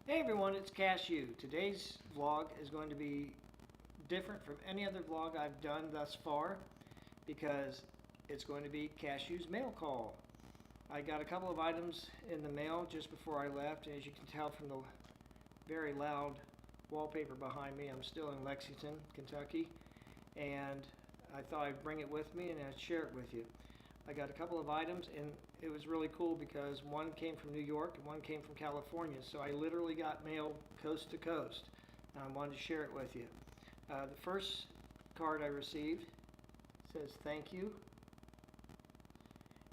Hey everyone, it's Cashew. Today's vlog is going to be different from any other vlog I've done thus far because it's going to be Cashew's mail call. I got a couple of items in the mail just before I left, and as you can tell from the very loud wallpaper behind me, I'm still in Lexington, Kentucky, and I thought I'd bring it with me and I'd share it with you. I got a couple of items, and it was really cool because one came from New York and one came from California, so I literally got mail coast to coast, and I wanted to share it with you. The first card I received says thank you,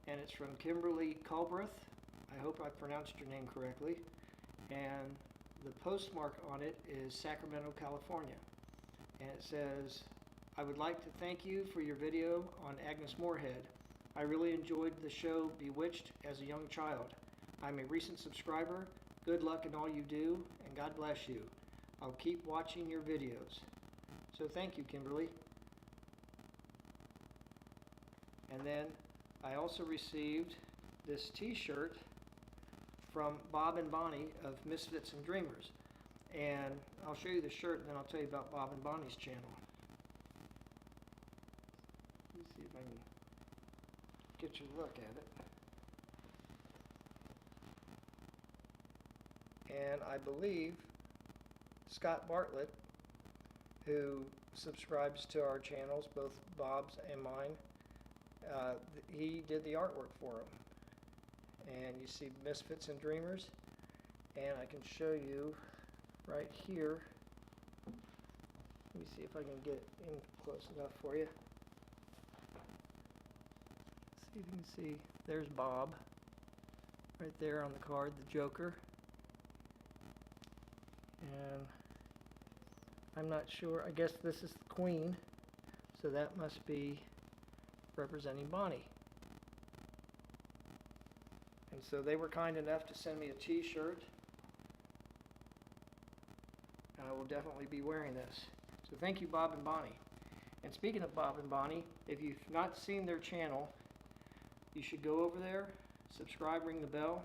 and it's from Kimberly Culbreth. I hope I pronounced your name correctly, and the postmark on it is Sacramento, California, and it says, "I would like to thank you for your video on Agnes Moorehead. I really enjoyed the show Bewitched as a young child. I'm a recent subscriber. Good luck in all you do, and God bless you. I'll keep watching your videos." So thank you, Kimberly. And then I also received this t-shirt from Bob and Bonnie of Misfits and Dreamers. And I'll show you the shirt, and then I'll tell you about Bob and Bonnie's channel. Let's see if I can get you a look at it. And I believe Scott Bartlett, who subscribes to our channels, both Bob's and mine, he did the artwork for him. And you see Misfits and Dreamers, and I can show you right here. Let me see if I can get it in close enough for you. See if you can see, there's Bob right there on the card, the Joker, and I'm not sure, I guess this is the Queen, so that must be representing Bonnie. And so they were kind enough to send me a t-shirt, and I will definitely be wearing this. So thank you, Bob and Bonnie. And speaking of Bob and Bonnie, if you've not seen their channel, you should go over there, subscribe, ring the bell.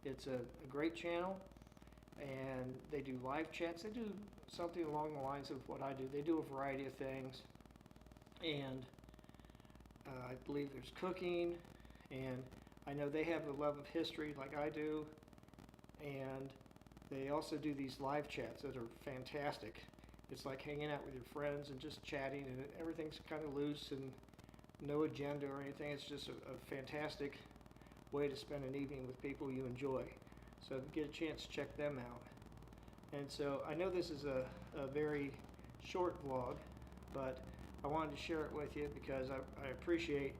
It's a great channel, and they do live chats. They do something along the lines of what I do. They do a variety of things, and I believe there's cooking, and I know they have a love of history like I do, and they also do these live chats that are fantastic. It's like hanging out with your friends and just chatting, and everything's kind of loose and no agenda or anything. It's just a fantastic way to spend an evening with people you enjoy. So if you get a chance, check them out. And so I know this is a very short vlog, but I wanted to share it with you because I appreciate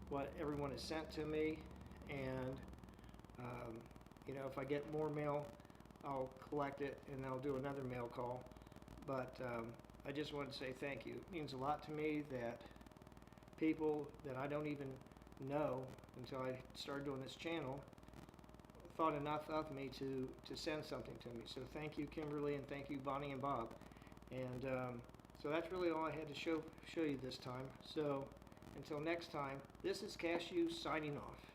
what everyone has sent to me. And you know, if I get more mail, I'll collect it and I'll do another mail call. But I just wanted to say thank you. It means a lot to me that people that I don't even know until I started doing this channel thought enough of me to send something to me. So thank you, Kimberly, and thank you, Bonnie and Bob. And so that's really all I had to show you this time. So until next time, this is Cashew signing off.